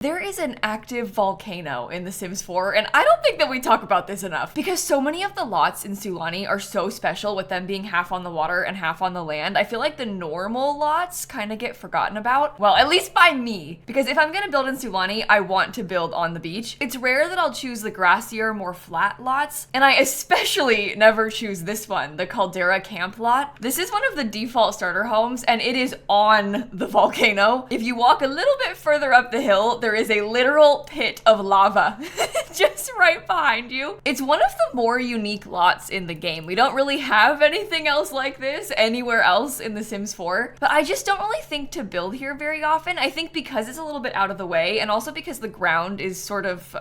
There is an active volcano in The Sims 4, and I don't think that we talk about this enough because so many of the lots in Sulani are so special with them being half on the water and half on the land. I feel like the normal lots kind of get forgotten about. Well, at least by me, because if I'm gonna build in Sulani, I want to build on the beach. It's rare that I'll choose the grassier, more flat lots, and I especially never choose this one, the Caldera Camp lot. This is one of the default starter homes, and it is on the volcano. If you walk a little bit further up the hill, there is a literal pit of lava just right behind you. It's one of the more unique lots in the game. We don't really have anything else like this anywhere else in The Sims 4, but I just don't really think to build here very often. I think because it's a little bit out of the way, and also because the ground is sort of,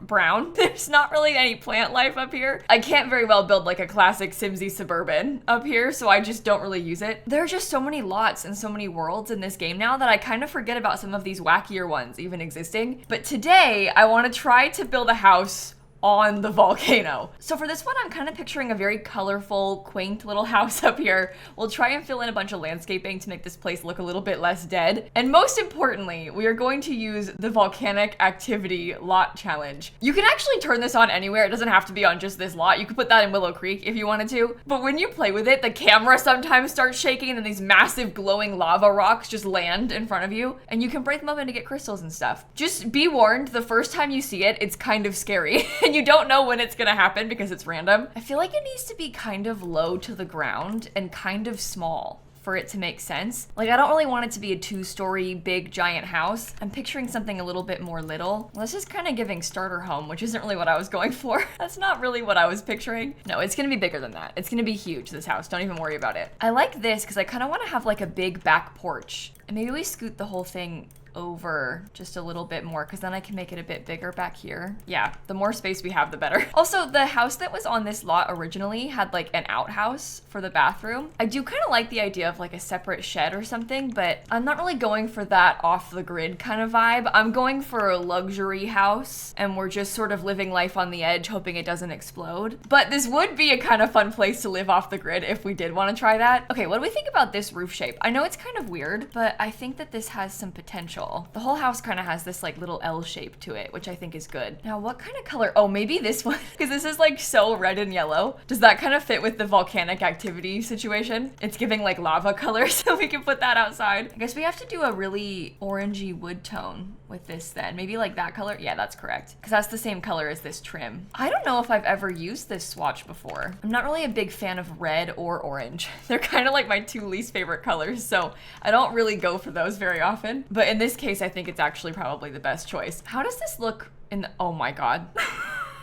brown. There's not really any plant life up here. I can't very well build like a classic Simsy suburban up here, so I just don't really use it. There are just so many lots and so many worlds in this game now that I kind of forget about some of these wackier ones even existing. But today, I want to try to build a house on the volcano. So for this one, I'm kind of picturing a very colorful, quaint little house up here. We'll try and fill in a bunch of landscaping to make this place look a little bit less dead. And most importantly, we are going to use the volcanic activity lot challenge. You can actually turn this on anywhere. It doesn't have to be on just this lot. You could put that in Willow Creek if you wanted to. But when you play with it, the camera sometimes starts shaking and these massive glowing lava rocks just land in front of you, and you can break them open to get crystals and stuff. Just be warned, the first time you see it, it's kind of scary. And you don't know when it's gonna happen because it's random. I feel like it needs to be kind of low to the ground and kind of small for it to make sense. Like, I don't really want it to be a 2-story big giant house. I'm picturing something a little bit more little. Well, this is kind of giving starter home, which isn't really what I was going for. That's not really what I was picturing. No, it's gonna be bigger than that. It's gonna be huge, this house. Don't even worry about it. I like this because I kind of want to have like a big back porch. And maybe we scoot the whole thing over just a little bit more, because then I can make it a bit bigger back here. Yeah, the more space we have, the better. Also, the house that was on this lot originally had like an outhouse for the bathroom. I do kind of like the idea of like a separate shed or something, but I'm not really going for that off the grid kind of vibe. I'm going for a luxury house, and we're just sort of living life on the edge, hoping it doesn't explode. But this would be a kind of fun place to live off the grid if we did want to try that. Okay, what do we think about this roof shape? I know it's kind of weird, but I think that this has some potential. The whole house kind of has this like little L shape to it, which I think is good. Now, what kind of color? Oh, maybe this one, because this is like so red and yellow. Does that kind of fit with the volcanic activity situation? It's giving like lava color, so we can put that outside. I guess we have to do a really orangey wood tone with this then. Maybe like that color? Yeah, that's correct. Because that's the same color as this trim. I don't know if I've ever used this swatch before. I'm not really a big fan of red or orange. They're kind of like my 2 least favorite colors, so I don't really go for those very often. But in this case, I think it's actually probably the best choice. How does this look in the, oh my God.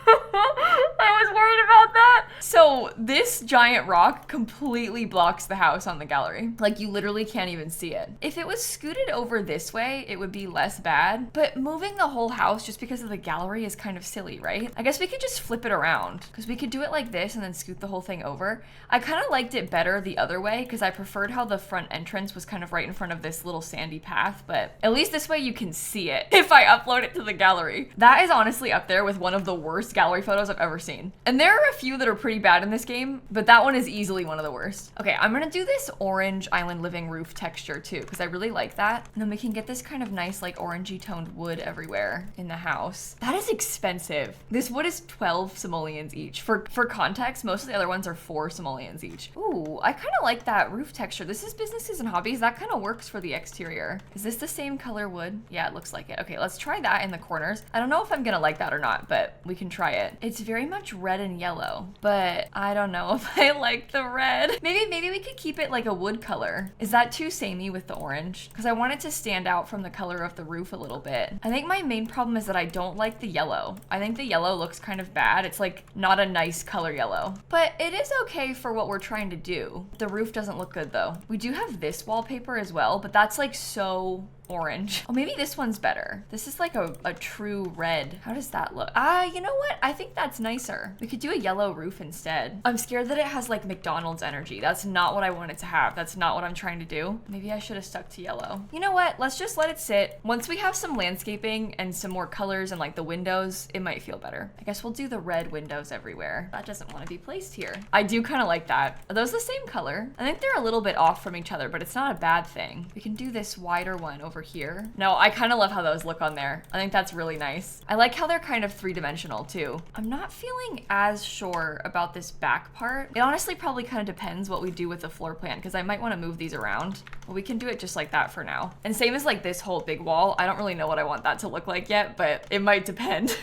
I was worried about that. So this giant rock completely blocks the house on the gallery. Like, you literally can't even see it. If it was scooted over this way, it would be less bad, but moving the whole house just because of the gallery is kind of silly, right? I guess we could just flip it around, because we could do it like this and then scoot the whole thing over. I kind of liked it better the other way because I preferred how the front entrance was kind of right in front of this little sandy path, but at least this way you can see it if I upload it to the gallery. That is honestly up there with one of the worst gallery photos I've ever seen. And there are a few that are pretty bad in this game, but that one is easily one of the worst. Okay, I'm gonna do this orange island living roof texture too, because I really like that. And then we can get this kind of nice like orangey toned wood everywhere in the house. That is expensive. This wood is 12 simoleons each. For context, most of the other ones are 4 simoleons each. Ooh, I kind of like that roof texture. This is businesses and hobbies. That kind of works for the exterior. Is this the same color wood? Yeah, it looks like it. Okay, let's try that in the corners. I don't know if I'm gonna like that or not, but we can try it. It's very much red and yellow, but I don't know if I like the red. Maybe we could keep it like a wood color. Is that too samey with the orange? Because I want it to stand out from the color of the roof a little bit. I think my main problem is that I don't like the yellow. I think the yellow looks kind of bad. It's like not a nice color yellow, but it is okay for what we're trying to do. The roof doesn't look good though. We do have this wallpaper as well, but that's like so orange. Oh, maybe this one's better. This is like a true red. How does that look? You know what? I think that's nicer. We could do a yellow roof instead. I'm scared that it has like McDonald's energy. That's not what I want it to have. That's not what I'm trying to do. Maybe I should have stuck to yellow. You know what? Let's just let it sit. Once we have some landscaping and some more colors and like the windows, it might feel better. I guess we'll do the red windows everywhere. That doesn't want to be placed here. I do kind of like that. Are those the same color? I think they're a little bit off from each other, but it's not a bad thing. We can do this wider one over over here. No, I kind of love how those look on there. I think that's really nice. I like how they're kind of three-dimensional too. I'm not feeling as sure about this back part. It honestly probably kind of depends what we do with the floor plan, because I might want to move these around, but we can do it just like that for now. And same as like this whole big wall. I don't really know what I want that to look like yet, but it might depend.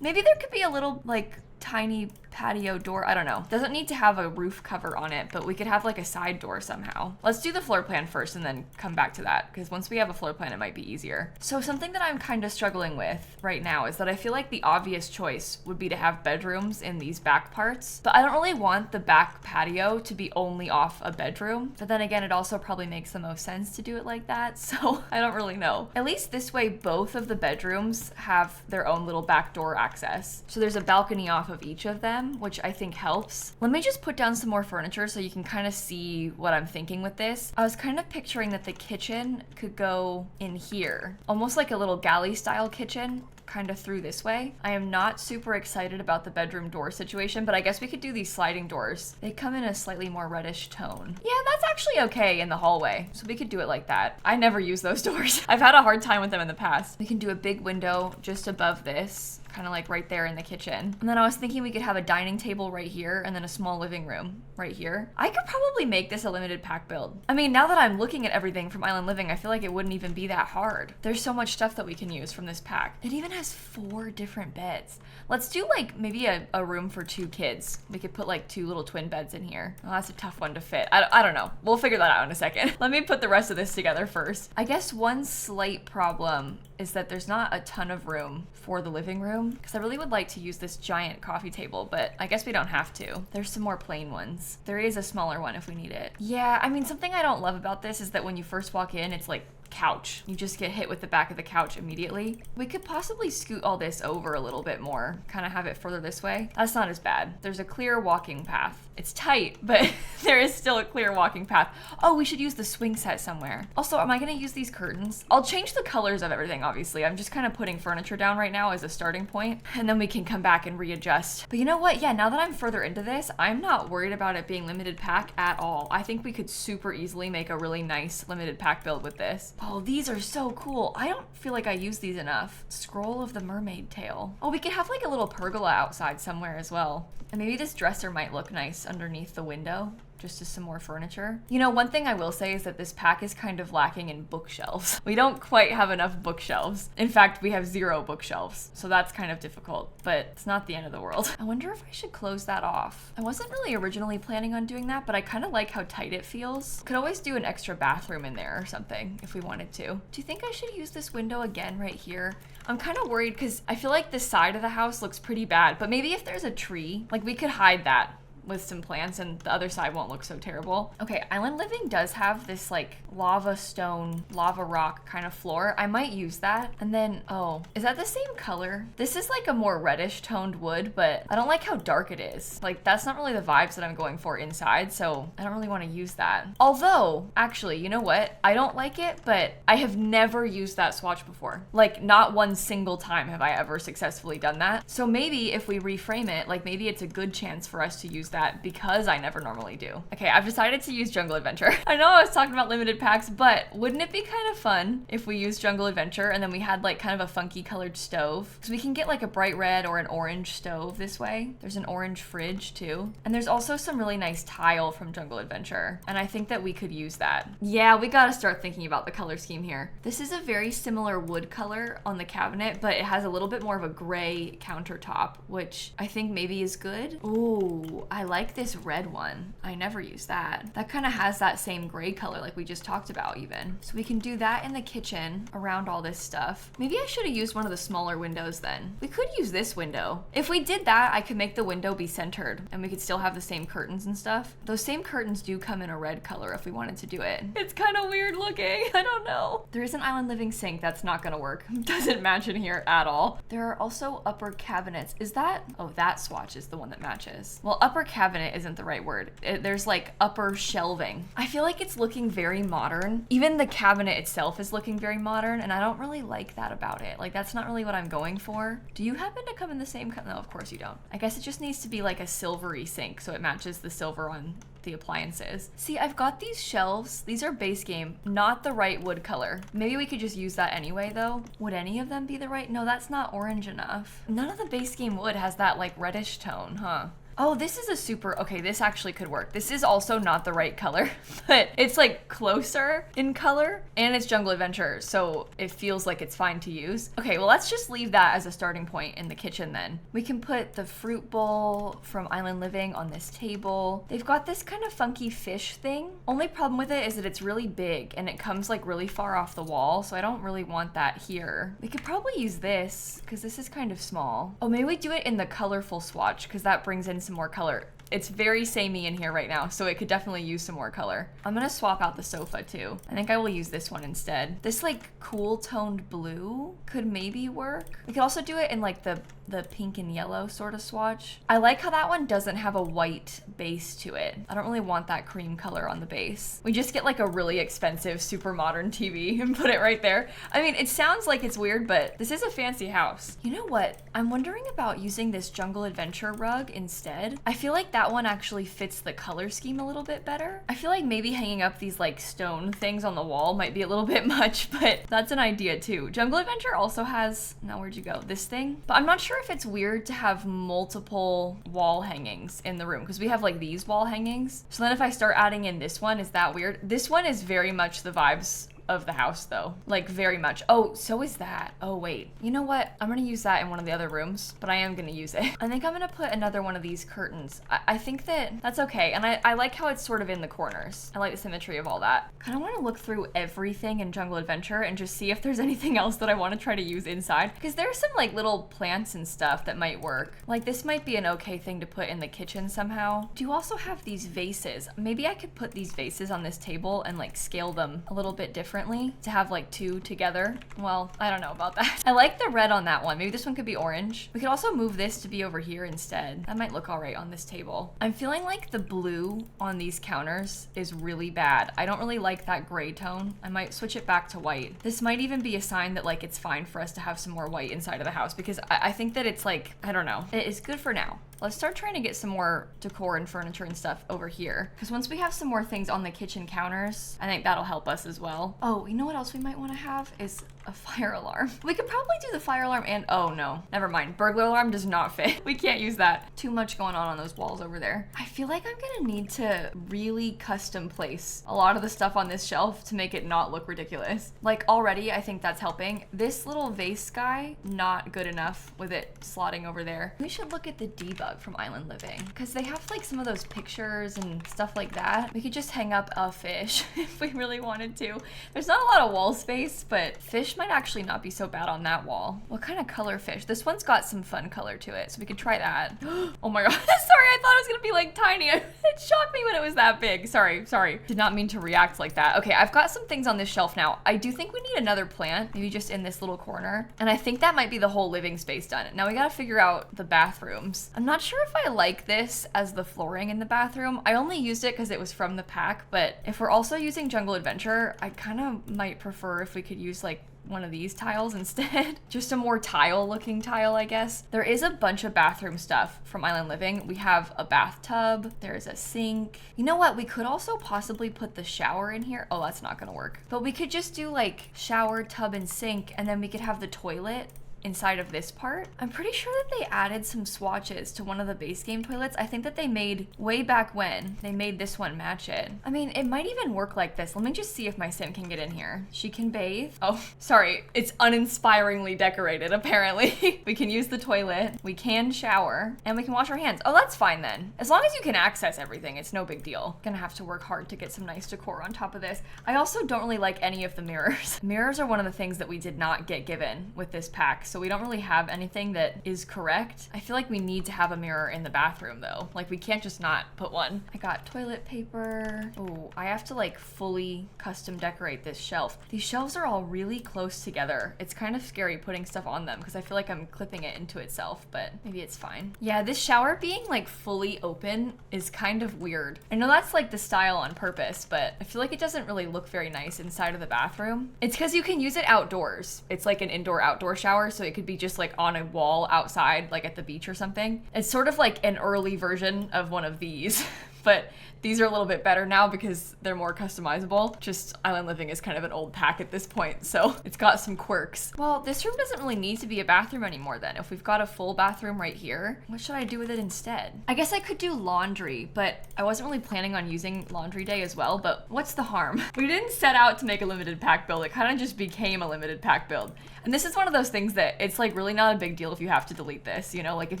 Maybe there could be a little like tiny patio door. I don't know. Doesn't need to have a roof cover on it, but we could have like a side door somehow. Let's do the floor plan first and then come back to that, because once we have a floor plan, it might be easier. So something that I'm kind of struggling with right now is that I feel like the obvious choice would be to have bedrooms in these back parts, but I don't really want the back patio to be only off a bedroom. But then again, it also probably makes the most sense to do it like that. So I don't really know. At least this way, both of the bedrooms have their own little back door access. So there's a balcony off of each of them, which I think helps. Let me just put down some more furniture so you can kind of see what I'm thinking with this. I was kind of picturing that the kitchen could go in here, almost like a little galley style kitchen, kind of through this way. I am not super excited about the bedroom door situation, but I guess we could do these sliding doors. They come in a slightly more reddish tone. Yeah, that's actually okay in the hallway, so we could do it like that. I never use those doors. I've had a hard time with them in the past. We can do a big window just above this, kind of like right there in the kitchen. And then I was thinking we could have a dining table right here and then a small living room right here. I could probably make this a limited pack build. I mean, now that I'm looking at everything from Island Living, I feel like it wouldn't even be that hard. There's so much stuff that we can use from this pack. It even has 4 different beds. Let's do like maybe a room for 2 kids. We could put like 2 little twin beds in here. Oh, that's a tough one to fit. I don't know. We'll figure that out in a second. Let me put the rest of this together first. I guess one slight problem is that there's not a ton of room for the living room, because I really would like to use this giant coffee table, but I guess we don't have to. There's some more plain ones. There is a smaller one if we need it. Yeah, I mean, something I don't love about this is that when you first walk in, it's like couch. You just get hit with the back of the couch immediately. We could possibly scoot all this over a little bit more, kind of have it further this way. That's not as bad. There's a clear walking path. It's tight, but there is still a clear walking path. Oh, we should use the swing set somewhere. Also, am I gonna use these curtains? I'll change the colors of everything, obviously. I'm just kind of putting furniture down right now as a starting point, and then we can come back and readjust. But you know what? Yeah, now that I'm further into this, I'm not worried about it being limited pack at all. I think we could super easily make a really nice limited pack build with this. Oh, these are so cool. I don't feel like I use these enough. Scroll of the mermaid tail. Oh, we could have like a little pergola outside somewhere as well. And maybe this dresser might look nice underneath the window, just as some more furniture. You know, one thing I will say is that this pack is kind of lacking in bookshelves. We don't quite have enough bookshelves. In fact, we have 0 bookshelves, so that's kind of difficult, but it's not the end of the world. I wonder if I should close that off. I wasn't really originally planning on doing that, but I kind of like how tight it feels. Could always do an extra bathroom in there or something if we wanted to. Do you think I should use this window again right here? I'm kind of worried because I feel like this side of the house looks pretty bad, but maybe if there's a tree, like we could hide that with some plants and the other side won't look so terrible. Okay, Island Living does have this like lava stone, lava rock kind of floor. I might use that. And then, oh, is that the same color? This is like a more reddish toned wood, but I don't like how dark it is. Like that's not really the vibes that I'm going for inside, so I don't really want to use that. Although, actually, you know what? I don't like it, but I have never used that swatch before. Like not one single time have I ever successfully done that. So maybe if we reframe it, like maybe it's a good chance for us to use that because I never normally do. Okay, I've decided to use Jungle Adventure. I know I was talking about limited packs, but wouldn't it be kind of fun if we used Jungle Adventure and then we had like kind of a funky colored stove? Because we can get like a bright red or an orange stove this way. There's an orange fridge too. And there's also some really nice tile from Jungle Adventure. And I think that we could use that. Yeah, we gotta start thinking about the color scheme here. This is a very similar wood color on the cabinet, but it has a little bit more of a gray countertop, which I think maybe is good. Ooh, I like this red one. I never use that. That kind of has that same gray color like we just talked about even. So we can do that in the kitchen around all this stuff. Maybe I should have used one of the smaller windows then. We could use this window. If we did that, I could make the window be centered and we could still have the same curtains and stuff. Those same curtains do come in a red color if we wanted to do it. It's kind of weird looking. I don't know. There is an Island Living sink. That's not gonna work. Doesn't match in here at all. There are also upper cabinets. Is that, oh, that swatch is the one that matches. Well, upper cabinet isn't the right word. There's like upper shelving. I feel like it's looking very modern. Even the cabinet itself is looking very modern, and I don't really like that about it. Like, that's not really what I'm going for. Do you happen to come in the same color? No, of course you don't. I guess it just needs to be like a silvery sink so it matches the silver on the appliances. See, I've got these shelves. These are base game, not the right wood color. Maybe we could just use that anyway though. Would any of them be the right? No, that's not orange enough. None of the base game wood has that like reddish tone, huh? Oh, this is a super, okay, this actually could work. This is also not the right color, but it's like closer in color and it's Jungle Adventure, so it feels like it's fine to use. Okay, well, let's just leave that as a starting point in the kitchen then. We can put the fruit bowl from Island Living on this table. They've got this kind of funky fish thing. Only problem with it is that it's really big and it comes like really far off the wall, so I don't really want that here. We could probably use this because this is kind of small. Oh, maybe we do it in the colorful swatch because that brings in some more color. It's very samey in here right now, so it could definitely use some more color. I'm gonna swap out the sofa too. I think I will use this one instead. This like cool toned blue could maybe work. We could also do it in like the pink and yellow sort of swatch. I like how that one doesn't have a white base to it. I don't really want that cream color on the base. We just get like a really expensive, super modern TV and put it right there. I mean, it sounds like it's weird, but this is a fancy house. You know what? I'm wondering about using this Jungle Adventure rug instead. I feel like that one actually fits the color scheme a little bit better. I feel like maybe hanging up these like stone things on the wall might be a little bit much, but that's an idea too. Jungle Adventure also has, now where'd you go? This thing? But I'm not sure if it's weird to have multiple wall hangings in the room because we have like these wall hangings. So then if I start adding in this one, is that weird? This one is very much the vibes of the house though, like very much. Oh, so is that. Oh wait, you know what? I'm gonna use that in one of the other rooms, but I am gonna use it. I think I'm gonna put another one of these curtains. I think that that's okay, and I like how it's sort of in the corners. I like the symmetry of all that. Kind of want to look through everything in Jungle Adventure and just see if there's anything else that I want to try to use inside, because there's some like little plants and stuff that might work. Like this might be an okay thing to put in the kitchen somehow. Do you also have these vases? Maybe I could put these vases on this table and like scale them a little bit differently to have like two together. Well, I don't know about that. I like the red on that one. Maybe this one could be orange. We could also move this to be over here instead. That might look all right on this table. I'm feeling like the blue on these counters is really bad. I don't really like that gray tone. I might switch it back to white. This might even be a sign that like it's fine for us to have some more white inside of the house because I think that it's like, I don't know. It is good for now. Let's start trying to get some more decor and furniture and stuff over here. Because once we have some more things on the kitchen counters, I think that'll help us as well. Oh, you know what else we might want to have is a fire alarm. We could probably do the fire alarm and, oh no, never mind. Burglar alarm does not fit. We can't use that. Too much going on those walls over there. I feel like I'm gonna need to really custom place a lot of the stuff on this shelf to make it not look ridiculous. Like already, I think that's helping. This little vase guy, not good enough with it slotting over there. We should look at the debug from Island Living because they have like some of those pictures and stuff like that. We could just hang up a fish if we really wanted to. There's not a lot of wall space, but fish might actually not be so bad on that wall. What kind of color fish? This one's got some fun color to it, so we could try that. Oh my god, sorry, I thought it was gonna be like tiny. It shocked me when it was that big. Sorry. Did not mean to react like that. Okay, I've got some things on this shelf now. I do think we need another plant, maybe just in this little corner. And I think that might be the whole living space done. Now we gotta figure out the bathrooms. I'm not sure if I like this as the flooring in the bathroom. I only used it because it was from the pack, but if we're also using Jungle Adventure, I kind of might prefer if we could use like one of these tiles instead. Just a more tile looking tile, I guess. There is a bunch of bathroom stuff from Island Living. We have a bathtub, there's a sink. You know what? We could also possibly put the shower in here. Oh, that's not gonna work. But we could just do like shower, tub, and sink, and then we could have the toilet inside of this part. I'm pretty sure that they added some swatches to one of the base game toilets. I think that they made way back when they made this one match it. I mean, it might even work like this. Let me just see if my sim can get in here. She can bathe. Oh, sorry. It's uninspiringly decorated, apparently. We can use the toilet, we can shower, and we can wash our hands. Oh, that's fine then. As long as you can access everything, it's no big deal. Gonna have to work hard to get some nice decor on top of this. I also don't really like any of the mirrors. Mirrors are one of the things that we did not get given with this pack, so we don't really have anything that is correct. I feel like we need to have a mirror in the bathroom though. Like we can't just not put one. I got toilet paper. Oh, I have to like fully custom decorate this shelf. These shelves are all really close together. It's kind of scary putting stuff on them because I feel like I'm clipping it into itself, but maybe it's fine. Yeah, this shower being like fully open is kind of weird. I know that's like the style on purpose, but I feel like it doesn't really look very nice inside of the bathroom. It's because you can use it outdoors. It's like an indoor-outdoor shower, so it could be just like on a wall outside, like at the beach or something. It's sort of like an early version of one of these, but these are a little bit better now because they're more customizable. Just Island Living is kind of an old pack at this point, so it's got some quirks. Well, this room doesn't really need to be a bathroom anymore then. If we've got a full bathroom right here, what should I do with it instead? I guess I could do laundry, but I wasn't really planning on using laundry day as well, but what's the harm? We didn't set out to make a limited pack build. It kind of just became a limited pack build. And this is one of those things that it's like really not a big deal if you have to delete this, you know, like if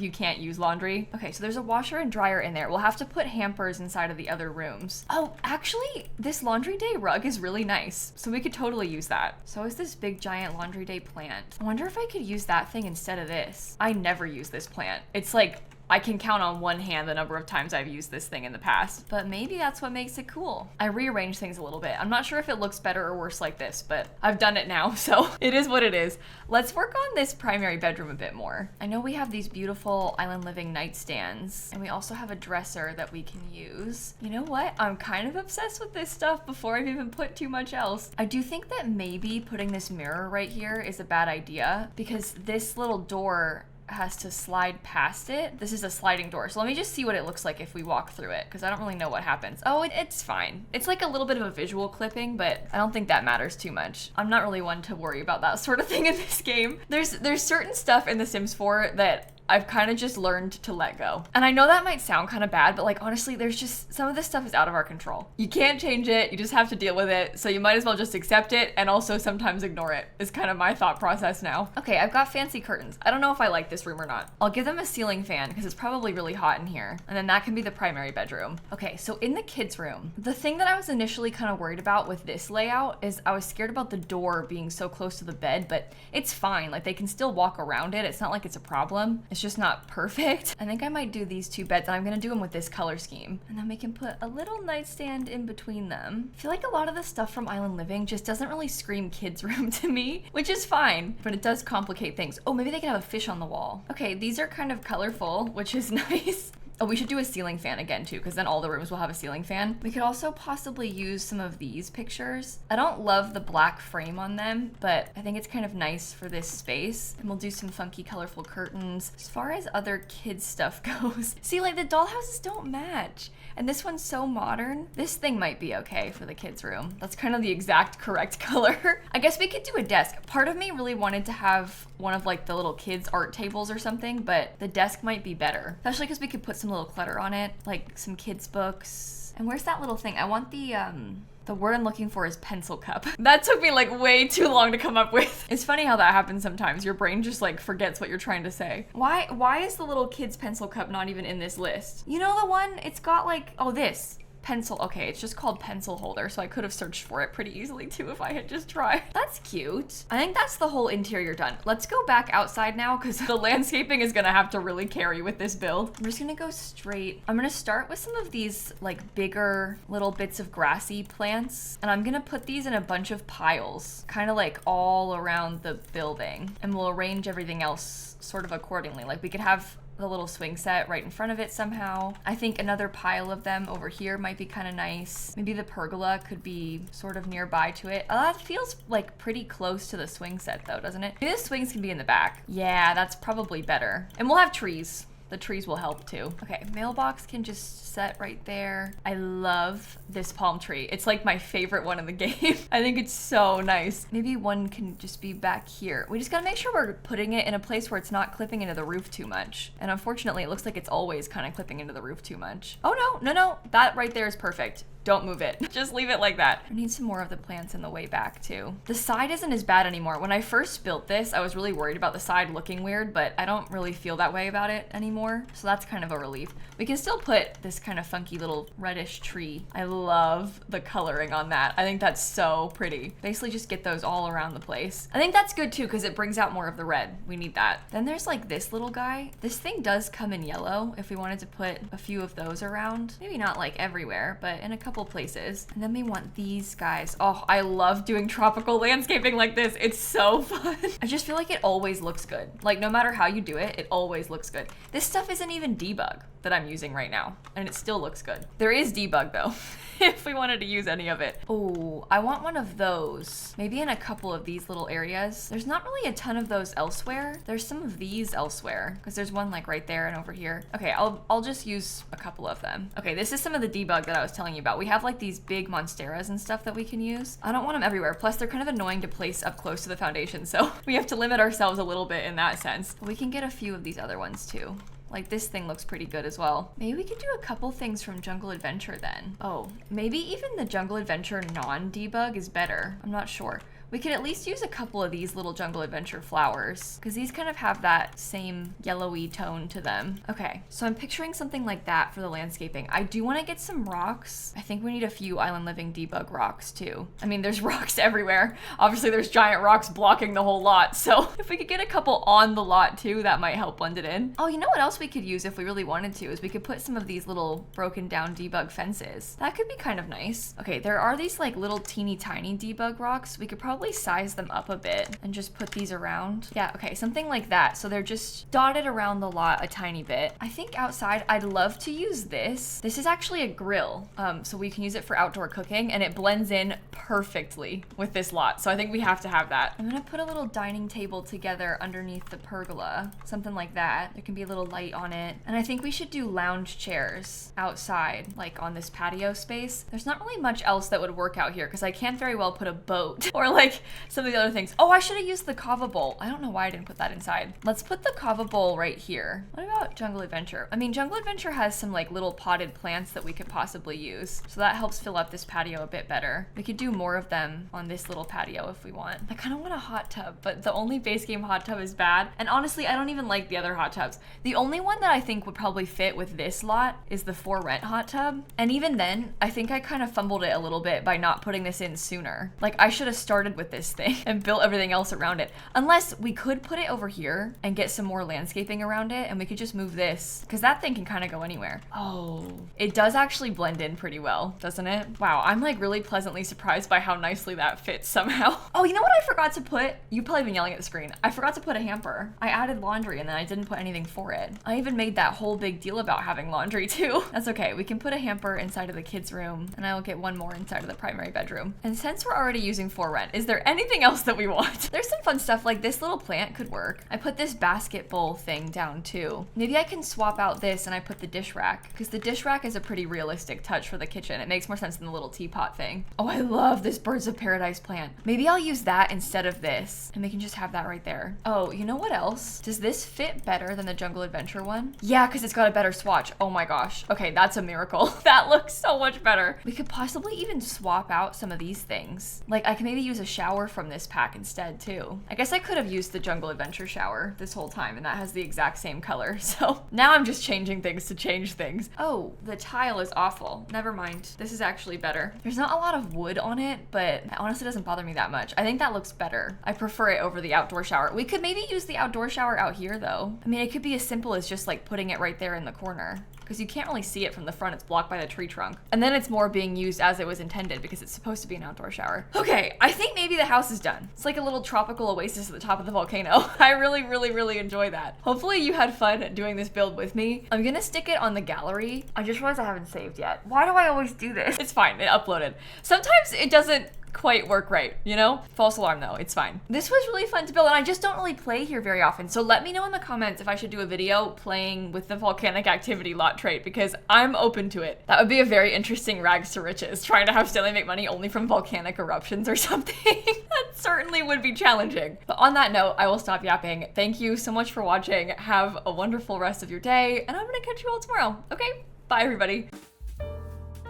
you can't use laundry. Okay, so there's a washer and dryer in there. We'll have to put hampers inside of the other rooms. Oh, actually, this laundry day rug is really nice, so we could totally use that. So is this big giant laundry day plant. I wonder if I could use that thing instead of this. I never use this plant. It's like, I can count on one hand the number of times I've used this thing in the past, but maybe that's what makes it cool. I rearranged things a little bit. I'm not sure if it looks better or worse like this, but I've done it now, so it is what it is. Let's work on this primary bedroom a bit more. I know we have these beautiful Island Living nightstands, and we also have a dresser that we can use. You know what? I'm kind of obsessed with this stuff before I've even put too much else. I do think that maybe putting this mirror right here is a bad idea because this little door has to slide past it. This is a sliding door. So let me just see what it looks like if we walk through it, because I don't really know what happens. Oh, it's fine. It's like a little bit of a visual clipping, but I don't think that matters too much. I'm not really one to worry about that sort of thing in this game. There's certain stuff in The Sims 4 that I've kind of just learned to let go. And I know that might sound kind of bad, but like honestly, there's just some of this stuff is out of our control. You can't change it, you just have to deal with it. So you might as well just accept it and also sometimes ignore it is kind of my thought process now. Okay, I've got fancy curtains. I don't know if I like this room or not. I'll give them a ceiling fan because it's probably really hot in here. And then that can be the primary bedroom. Okay, so in the kids' room, the thing that I was initially kind of worried about with this layout is I was scared about the door being so close to the bed, but it's fine. Like they can still walk around it. It's not like it's a problem. It's just not perfect. I think I might do these two beds and I'm gonna do them with this color scheme. And then we can put a little nightstand in between them. I feel like a lot of the stuff from Island Living just doesn't really scream kids room to me, which is fine, but it does complicate things. Oh, maybe they can have a fish on the wall. Okay, these are kind of colorful, which is nice. Oh, we should do a ceiling fan again too, because then all the rooms will have a ceiling fan. We could also possibly use some of these pictures. I don't love the black frame on them, but I think it's kind of nice for this space. And we'll do some funky, colorful curtains. As far as other kids stuff goes, see, like the dollhouses don't match. And this one's so modern. This thing might be okay for the kids' room. That's kind of the exact correct color. I guess we could do a desk. Part of me really wanted to have one of like the little kids' art tables or something, but the desk might be better. Especially because we could put some little clutter on it, like some kids' books. And where's that little thing? I want the word I'm looking for is pencil cup. That took me like way too long to come up with. It's funny how that happens sometimes. Your brain just like forgets what you're trying to say. Why is the little kid's pencil cup not even in this list? You know the one, it's got like, oh, this. Pencil, okay, it's just called pencil holder, so I could have searched for it pretty easily too if I had just tried. That's cute. I think that's the whole interior done. Let's go back outside now because the landscaping is gonna have to really carry with this build. I'm just gonna go straight. I'm gonna start with some of these like bigger little bits of grassy plants, and I'm gonna put these in a bunch of piles, kind of like all around the building, and we'll arrange everything else sort of accordingly. Like we could have the little swing set right in front of it somehow. I think another pile of them over here might be kind of nice. Maybe the pergola could be sort of nearby to it. That feels like pretty close to the swing set though, doesn't it? Maybe the swings can be in the back. Yeah, that's probably better. And we'll have trees. The trees will help too. Okay, mailbox can just set right there. I love this palm tree. It's like my favorite one in the game. I think it's so nice. Maybe one can just be back here. We just gotta make sure we're putting it in a place where it's not clipping into the roof too much. And unfortunately, it looks like it's always kind of clipping into the roof too much. Oh no, that right there is perfect. Don't move it. Just leave it like that. I need some more of the plants in the way back too. The side isn't as bad anymore. When I first built this, I was really worried about the side looking weird, but I don't really feel that way about it anymore. So that's kind of a relief. We can still put this kind of funky little reddish tree. I love the coloring on that. I think that's so pretty. Basically just get those all around the place. I think that's good too, because it brings out more of the red. We need that. Then there's like this little guy. This thing does come in yellow if we wanted to put a few of those around. Maybe not like everywhere, but in a couple places. And then we want these guys. Oh, I love doing tropical landscaping like this. It's so fun. I just feel like it always looks good. Like no matter how you do it, it always looks good. This stuff isn't even debug that I'm using right now, and it still looks good. There is debug though, if we wanted to use any of it. Oh, I want one of those. Maybe in a couple of these little areas. There's not really a ton of those elsewhere. There's some of these elsewhere, because there's one like right there and over here. Okay, I'll just use a couple of them. Okay, this is some of the debug that I was telling you about. We have like these big monsteras and stuff that we can use. I don't want them everywhere. Plus they're kind of annoying to place up close to the foundation, so we have to limit ourselves a little bit in that sense. But we can get a few of these other ones too. Like this thing looks pretty good as well. Maybe we could do a couple things from Jungle Adventure then. Oh, maybe even the Jungle Adventure non-debug is better. I'm not sure. We could at least use a couple of these little Jungle Adventure flowers because these kind of have that same yellowy tone to them. Okay, so I'm picturing something like that for the landscaping. I do want to get some rocks. I think we need a few Island Living debug rocks too. I mean, there's rocks everywhere. Obviously there's giant rocks blocking the whole lot. So if we could get a couple on the lot too, that might help blend it in. Oh, you know what else we could use if we really wanted to is we could put some of these little broken down debug fences. That could be kind of nice. Okay, there are these like little teeny tiny debug rocks. We could probably size them up a bit and just put these around. Yeah, okay, something like that. So they're just dotted around the lot a tiny bit. I think outside I'd love to use this. This is actually a grill, so we can use it for outdoor cooking and it blends in perfectly with this lot. So I think we have to have that. I'm gonna put a little dining table together underneath the pergola, something like that. There can be a little light on it. And I think we should do lounge chairs outside, like on this patio space. There's not really much else that would work out here because I can't very well put a boat or like some of the other things. Oh, I should have used the kava bowl. I don't know why I didn't put that inside. Let's put the kava bowl right here. What about Jungle Adventure? I mean, Jungle Adventure has some like little potted plants that we could possibly use. So that helps fill up this patio a bit better. We could do more of them on this little patio if we want. I kind of want a hot tub, but the only base game hot tub is bad. And honestly, I don't even like the other hot tubs. The only one that I think would probably fit with this lot is the for rent hot tub. And even then, I think I kind of fumbled it a little bit by not putting this in sooner. Like I should have started with this thing and built everything else around it. Unless we could put it over here and get some more landscaping around it and we could just move this because that thing can kind of go anywhere. Oh, it does actually blend in pretty well, doesn't it? Wow, I'm like really pleasantly surprised by how nicely that fits somehow. Oh, you know what I forgot to put? You've probably been yelling at the screen. I forgot to put a hamper. I added laundry and then I didn't put anything for it. I even made that whole big deal about having laundry too. That's okay. We can put a hamper inside of the kids' room and I will get one more inside of the primary bedroom. And since we're already using for rent, is there anything else that we want? There's some fun stuff like this little plant could work. I put this basket bowl thing down too. Maybe I can swap out this and I put the dish rack because the dish rack is a pretty realistic touch for the kitchen. It makes more sense than the little teapot thing. Oh, I love this birds of paradise plant. Maybe I'll use that instead of this and we can just have that right there. Oh, you know what else? Does this fit better than the Jungle Adventure one? Yeah, because it's got a better swatch. Oh my gosh. Okay, that's a miracle. That looks so much better. We could possibly even swap out some of these things. Like I can maybe use a shower from this pack instead too. I guess I could have used the Jungle Adventure shower this whole time and that has the exact same color. So now I'm just changing things to change things. Oh, the tile is awful. Never mind. This is actually better. There's not a lot of wood on it, but it honestly doesn't bother me that much. I think that looks better. I prefer it over the outdoor shower. We could maybe use the outdoor shower out here though. I mean, it could be as simple as just like putting it right there in the corner, because you can't really see it from the front. It's blocked by the tree trunk. And then it's more being used as it was intended because it's supposed to be an outdoor shower. Okay, I think maybe the house is done. It's like a little tropical oasis at the top of the volcano. I really enjoy that. Hopefully you had fun doing this build with me. I'm gonna stick it on the gallery. I just realized I haven't saved yet. Why do I always do this? It's fine, it uploaded. Sometimes it doesn't quite work right, you know? False alarm though, it's fine. This was really fun to build and I just don't really play here very often. So let me know in the comments if I should do a video playing with the volcanic activity lot trait because I'm open to it. That would be a very interesting rags to riches, trying to have Stanley make money only from volcanic eruptions or something. That certainly would be challenging. But on that note, I will stop yapping. Thank you so much for watching. Have a wonderful rest of your day and I'm gonna catch you all tomorrow. Okay, bye everybody.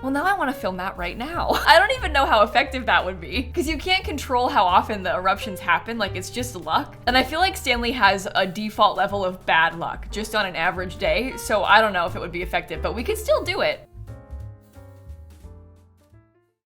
Well, now I want to film that right now. I don't even know how effective that would be, because you can't control how often the eruptions happen, like it's just luck. And I feel like Stanley has a default level of bad luck, just on an average day, so I don't know if it would be effective, but we could still do it.